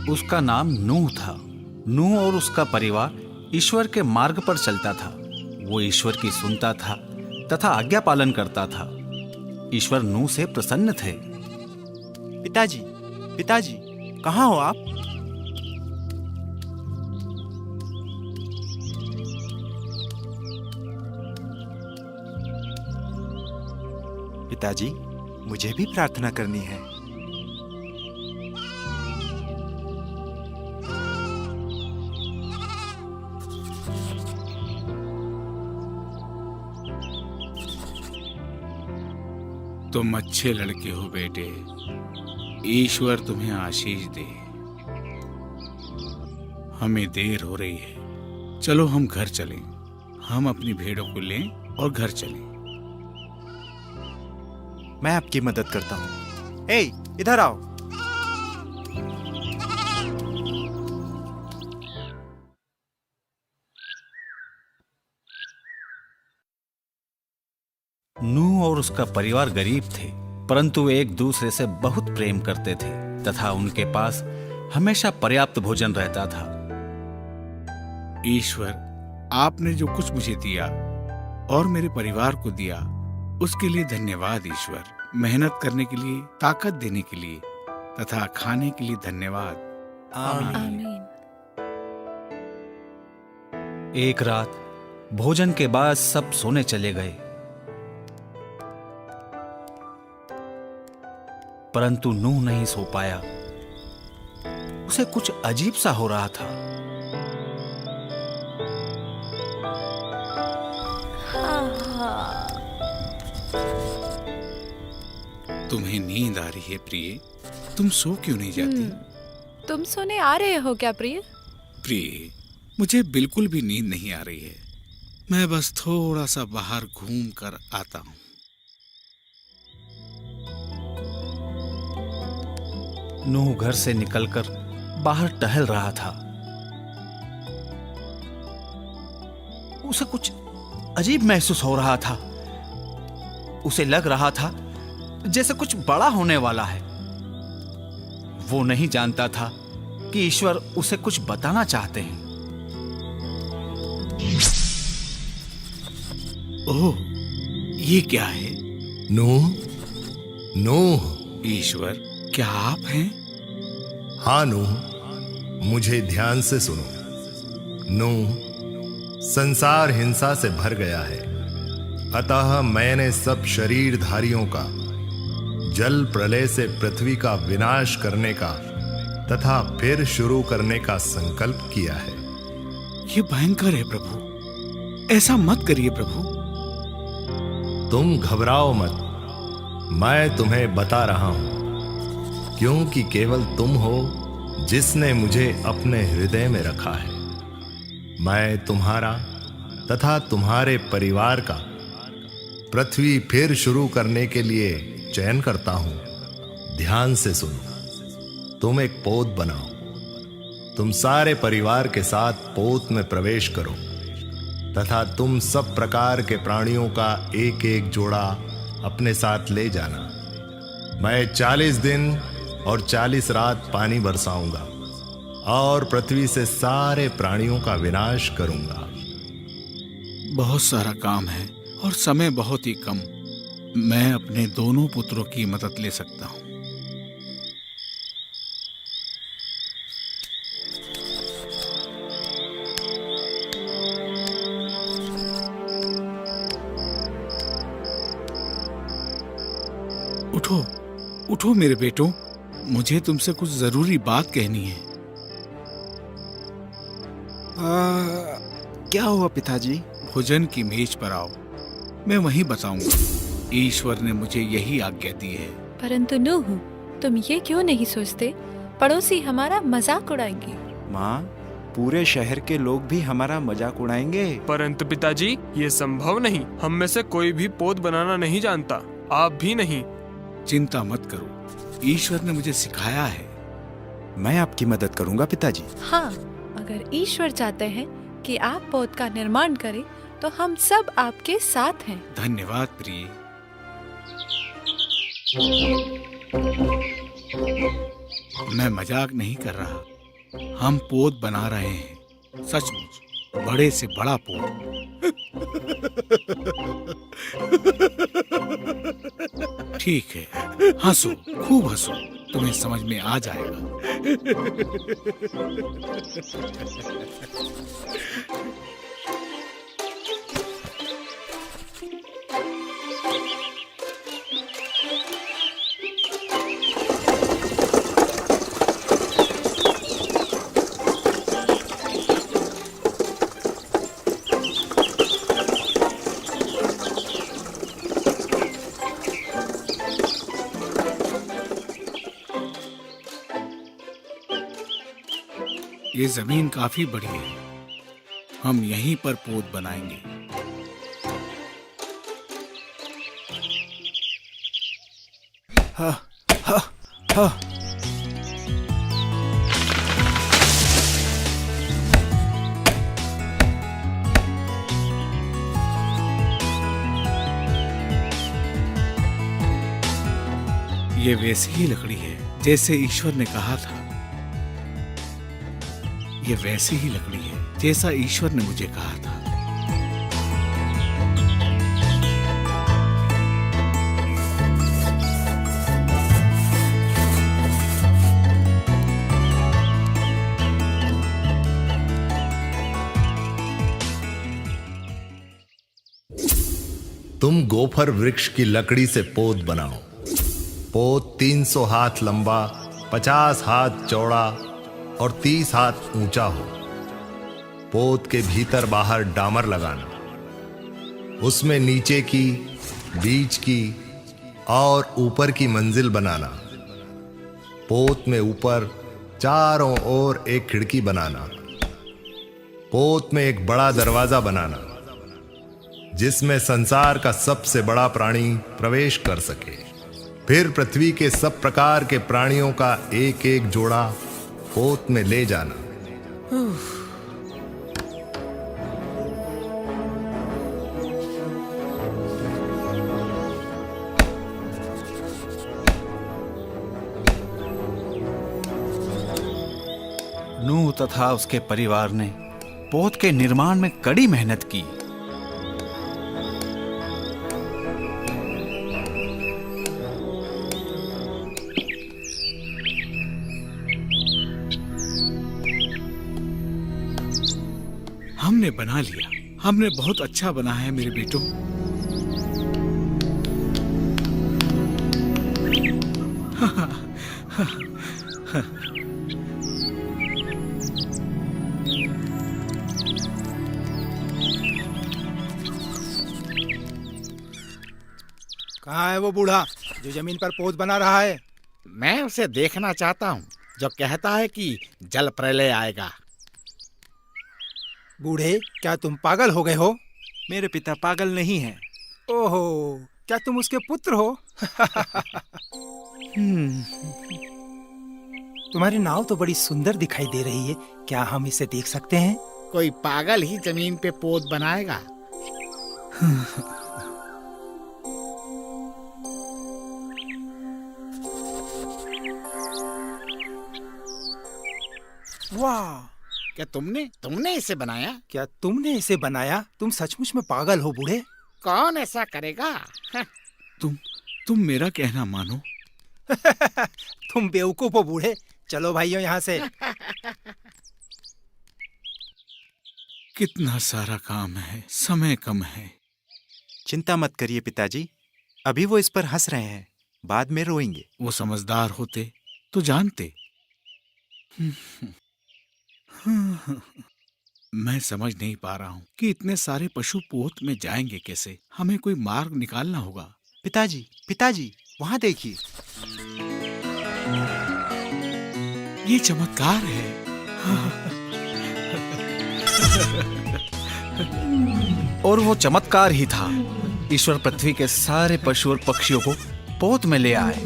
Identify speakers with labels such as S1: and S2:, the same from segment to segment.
S1: उसका नाम नूह था। नूह और उसका परिवार ईश्वर के मार्ग पर चलता था। वो ईश्वर की सुनता था तथा आज्ञा पालन करता था। ईश्वर नूह से प्रसन्न थे।
S2: पिताजी, पिताजी, कहाँ हो आप? पिताजी, मुझे भी प्रार्थना करनी है।
S3: तुम अच्छे लड़के हो बेटे, ईश्वर तुम्हें आशीष दे। हमें देर हो रही है, चलो हम घर चलें। हम अपनी भेड़ों को लें और घर चलें।
S2: मैं आपकी मदद करता हूँ। ए, इधर आओ।
S1: नूह और उसका परिवार गरीब थे, परंतु वे एक दूसरे से बहुत प्रेम करते थे तथा उनके पास हमेशा पर्याप्त भोजन रहता था।
S3: ईश्वर, आपने जो कुछ मुझे दिया और मेरे परिवार को दिया, उसके लिए धन्यवाद ईश्वर। मेहनत करने के लिए, ताकत देने के लिए तथा खाने के लिए धन्यवाद।
S2: आमीन।
S1: एक रात भोजन के बाद सब सोने चले गए, परंतु नूह नहीं सो पाया। उसे कुछ अजीब सा हो रहा था।
S3: तुम्हें नींद आ रही है प्रिय? तुम सो क्यों नहीं जाती?
S4: तुम सोने आ रहे हो क्या प्रिय?
S3: प्रिय, मुझे बिल्कुल भी नींद नहीं आ रही है। मैं बस थोड़ा सा बाहर घूम कर आता हूँ।
S1: नूह घर से निकलकर बाहर टहल रहा था। उसे कुछ अजीब महसूस हो रहा था। उसे लग रहा था जैसे कुछ बड़ा होने वाला है। वो नहीं जानता था कि ईश्वर उसे कुछ बताना चाहते हैं।
S3: ओह, ये क्या है?
S5: नूह, नूह।
S3: ईश्वर, क्या आप हैं?
S5: हाँ नूह, मुझे ध्यान से सुनो। नूह, संसार हिंसा से भर गया है, अतः मैंने सब शरीरधारियों का जल प्रलय से पृथ्वी का विनाश करने का तथा फिर शुरू करने का संकल्प किया है।
S3: ये भयंकर है प्रभु, ऐसा मत करिए प्रभु।
S5: तुम घबराओ मत, मैं तुम्हें बता रहा हूं, क्योंकि केवल तुम हो जिसने मुझे अपने हृदय में रखा है। मैं तुम्हारा तथा तुम्हारे परिवार का पृथ्वी फिर शुरू करने के लिए चयन करता हूं। ध्यान से सुनो। तुम एक पोत बनाओ। तुम सारे परिवार के साथ पोत में प्रवेश करो तथा तुम सब प्रकार के प्राणियों का एक एक जोड़ा अपने साथ ले जाना। मैं 40 दिन और 40 रात पानी बरसाऊंगा और पृथ्वी से सारे प्राणियों का विनाश करूंगा।
S3: बहुत सारा काम है और समय बहुत ही कम। मैं अपने दोनों पुत्रों की मदद ले सकता हूं। उठो, उठो मेरे बेटों, मुझे तुमसे कुछ जरूरी बात कहनी है।
S2: क्या हुआ पिताजी?
S3: भोजन की मेज पर आओ, मैं वहीं बताऊंगा। ईश्वर ने मुझे यही आज्ञा दी है।
S4: परंतु नूह, तुम ये क्यों नहीं सोचते? पड़ोसी हमारा मजाक उड़ाएंगे।
S2: माँ, पूरे शहर के लोग भी हमारा मजाक उड़ाएंगे।
S6: परंतु पिताजी, ये संभव नहीं। हम में से कोई भी पोत बनाना नहीं जानता, आप भी नहीं।
S3: चिंता मत करो, ईश्वर ने मुझे सिखाया है।
S2: मैं आपकी मदद करूंगा पिताजी।
S4: हाँ, अगर ईश्वर चाहते हैं कि आप पोत का निर्माण करें, तो हम सब आपके साथ हैं।
S3: धन्यवाद प्रिय। मैं मजाक नहीं कर रहा। हम पोत बना रहे हैं, सचमुच बड़े से बड़ा पोत। ठीक है, हंसो, खूब हंसो, तुम्हें समझ में आ जाएगा। ये जमीन काफी बड़ी है, हम यहीं पर पोत बनाएंगे।
S1: हा, हा, हा।
S3: ये वैसी ही लकड़ी है जैसे ईश्वर ने कहा था। ये वैसी ही लकड़ी है जैसा ईश्वर ने मुझे कहा था।
S5: तुम गोफर वृक्ष की लकड़ी से पोत बनाओ। पोत 300 हाथ लंबा, 50 हाथ चौड़ा और 30 हाथ ऊंचा हो। पोत के भीतर बाहर डामर लगाना, उसमें नीचे की, बीच की और ऊपर की मंजिल बनाना। पोत में ऊपर चारों ओर एक खिड़की बनाना। पोत में एक बड़ा दरवाजा बनाना जिसमें संसार का सबसे बड़ा प्राणी प्रवेश कर सके। फिर पृथ्वी के सब प्रकार के प्राणियों का एक एक जोड़ा पोत में ले जाना।
S1: नूह तथा उसके परिवार ने पोत के निर्माण में कड़ी मेहनत की।
S3: हमने बना लिया, हमने बहुत अच्छा बना है मेरे बेटों।
S7: कहाँ है वो बूढ़ा जो जमीन पर पोत बना रहा है?
S8: मैं उसे देखना चाहता हूँ जो कहता है कि जल प्रलय आएगा।
S7: बूढ़े, क्या तुम पागल हो गए हो?
S2: मेरे पिता पागल नहीं हैं।
S7: ओहो, क्या तुम उसके पुत्र हो? तुम्हारी नाव तो बड़ी सुंदर दिखाई दे रही है, क्या हम इसे देख सकते हैं?
S8: कोई पागल ही जमीन पे पोत बनाएगा।
S7: वाह,
S8: क्या तुमने इसे बनाया?
S7: क्या तुमने इसे बनाया? तुम सचमुच में पागल हो बूढ़े।
S8: कौन ऐसा करेगा?
S3: तुम मेरा कहना मानो।
S7: तुम बेवकूफ हो बूढ़े। चलो भाइयों यहाँ से।
S3: कितना सारा काम है, समय कम है।
S2: चिंता मत करिए पिताजी, अभी वो इस पर हंस रहे हैं, बाद में रोएंगे।
S3: वो समझदार होते तो जानते। मैं समझ नहीं पा रहा हूँ कि इतने सारे पशु पोत में जाएंगे कैसे। हमें कोई मार्ग निकालना होगा।
S2: पिताजी, पिताजी, वहां देखिए।
S3: ये चमत्कार है।
S1: और वो चमत्कार ही था। ईश्वर पृथ्वी के सारे पशु और पक्षियों को पोत में ले आए।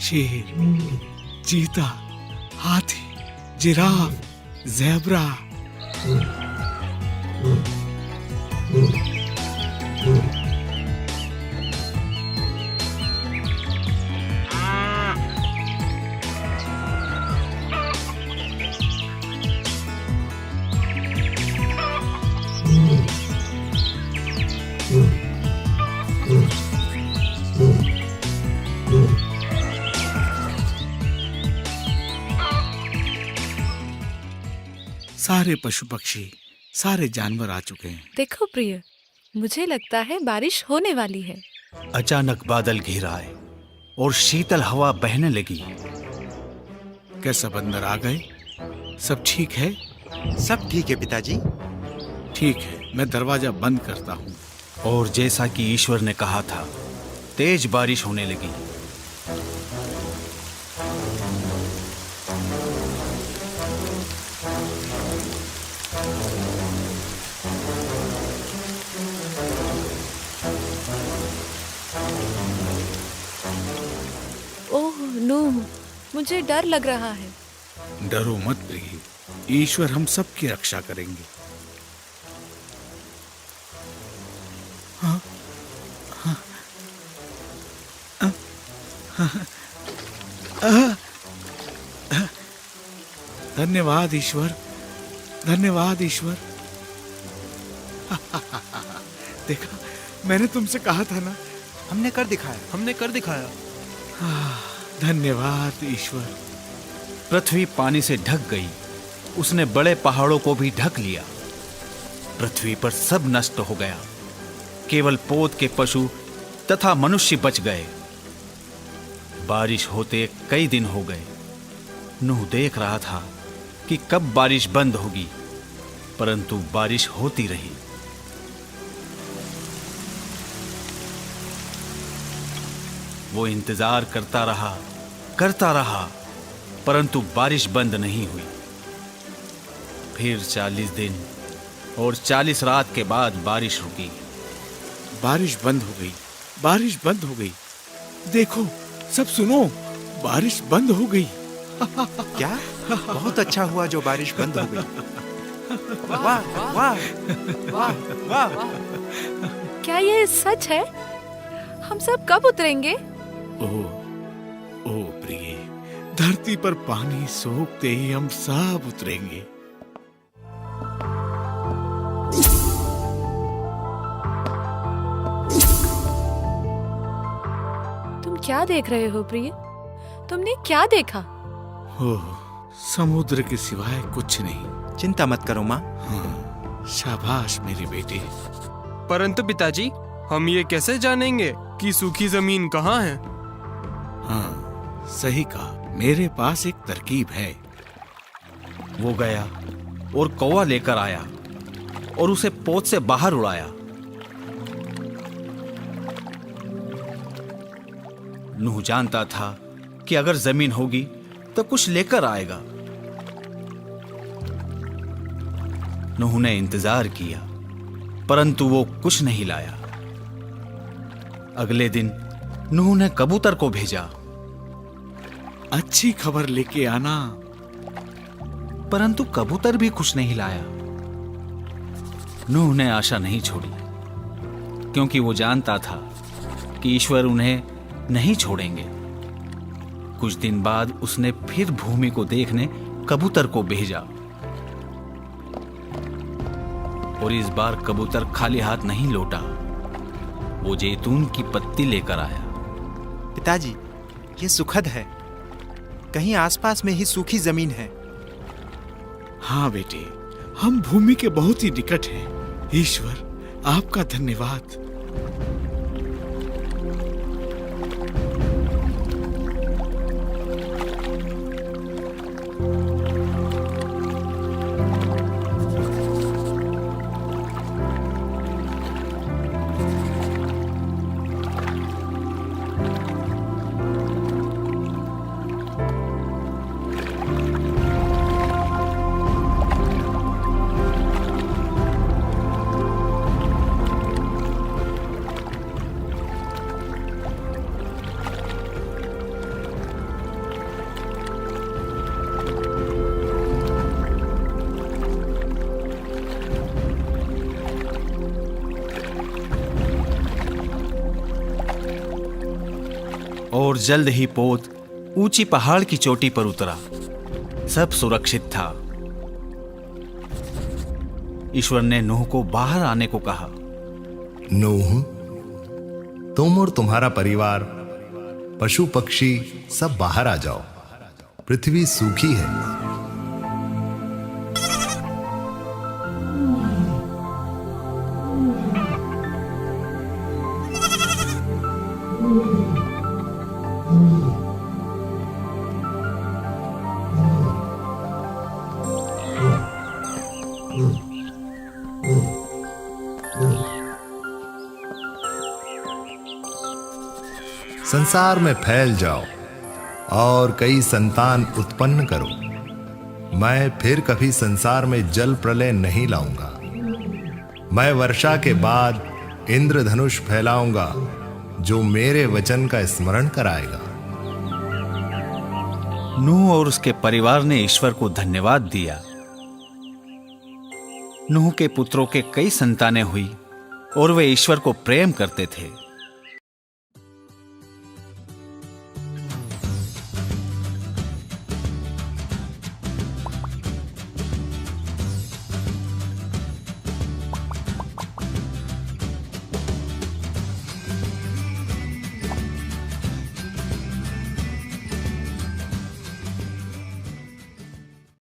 S3: शेर, चीता, हाथी, जिराफ, ज़ेब्रा। सारे पशु पक्षी, सारे जानवर आ चुके हैं।
S4: देखो प्रिय, मुझे लगता है बारिश होने वाली है।
S1: अचानक बादल घिर आए और शीतल हवा बहने लगी।
S3: क्या सब अंदर आ गए? सब ठीक है?
S2: सब ठीक है पिताजी।
S3: ठीक है, मैं दरवाजा बंद करता हूँ।
S1: और जैसा कि ईश्वर ने कहा था, तेज बारिश होने लगी।
S4: ओह नूह, मुझे डर लग रहा है।
S3: डरो मत प्रिय, ईश्वर हम सबकी रक्षा करेंगे। धन्यवाद ईश्वर, धन्यवाद ईश्वर। देखा, मैंने तुमसे कहा था ना।
S2: हमने कर दिखाया।
S6: हमने कर दिखाया।
S3: धन्यवाद ईश्वर।
S1: पृथ्वी पानी से ढक गई। उसने बड़े पहाड़ों को भी ढक लिया। पृथ्वी पर सब नष्ट हो गया। केवल पोत के पशु तथा मनुष्य बच गए। बारिश होते कई दिन हो गए। नूह देख रहा था कि कब बारिश बंद होगी, परंतु बारिश होती रही। वो इंतजार करता रहा, परंतु बारिश बंद नहीं हुई। फिर 40 दिन और 40 रात के बाद बारिश रुकी।
S3: बारिश बंद हो गई, बारिश बंद हो गई। देखो, सब सुनो, बारिश बंद हो गई।
S2: क्या? बहुत अच्छा हुआ जो बारिश बंद हो गई। वाह वाह वाह वाह।
S4: क्या ये सच है? हम सब कब उतरेंगे?
S3: ओ प्रिय, धरती पर पानी सोखते ही हम सब उतरेंगे।
S4: तुम क्या देख रहे हो प्रिय? तुमने क्या देखा?
S3: ओह, समुद्र के सिवाय कुछ नहीं।
S2: चिंता मत करो माँ।
S3: हाँ, शाबाश मेरे बेटे।
S6: परंतु पिताजी, हम ये कैसे जानेंगे कि सूखी जमीन कहाँ है?
S3: हाँ, सही कहा। मेरे पास एक तरकीब है।
S1: वो गया और कौवा लेकर आया और उसे पोत से बाहर उड़ाया। नूह जानता था कि अगर जमीन होगी तो कुछ लेकर आएगा। नूह ने इंतजार किया, परंतु वो कुछ नहीं लाया। अगले दिन नूह ने कबूतर को भेजा।
S3: अच्छी खबर लेके आना।
S1: परंतु कबूतर भी कुछ नहीं लाया। नूह ने आशा नहीं छोड़ी, क्योंकि वो जानता था कि ईश्वर उन्हें नहीं छोड़ेंगे। कुछ दिन बाद उसने फिर भूमि को देखने कबूतर को भेजा, और इस बार कबूतर खाली हाथ नहीं लौटा। वो जैतून की पत्ती लेकर आया।
S2: पिताजी, ये सुखद है। कहीं आसपास में ही सूखी जमीन है।
S3: हाँ बेटे, हम भूमि के बहुत ही निकट हैं। ईश्वर, आपका धन्यवाद।
S1: और जल्द ही पोत ऊंची पहाड़ की चोटी पर उतरा। सब सुरक्षित था। ईश्वर ने नूह को बाहर आने को कहा।
S5: नूह, तुम और तुम्हारा परिवार, पशु पक्षी सब बाहर आ जाओ। पृथ्वी सूखी है। संसार में फैल जाओ और कई संतान उत्पन्न करो। मैं फिर कभी संसार में जल प्रलय नहीं लाऊंगा। मैं वर्षा के बाद इंद्रधनुष फैलाऊंगा जो मेरे वचन का स्मरण कराएगा।
S1: नूह और उसके परिवार ने ईश्वर को धन्यवाद दिया। नूह के पुत्रों के कई संतानें हुई और वे ईश्वर को प्रेम करते थे।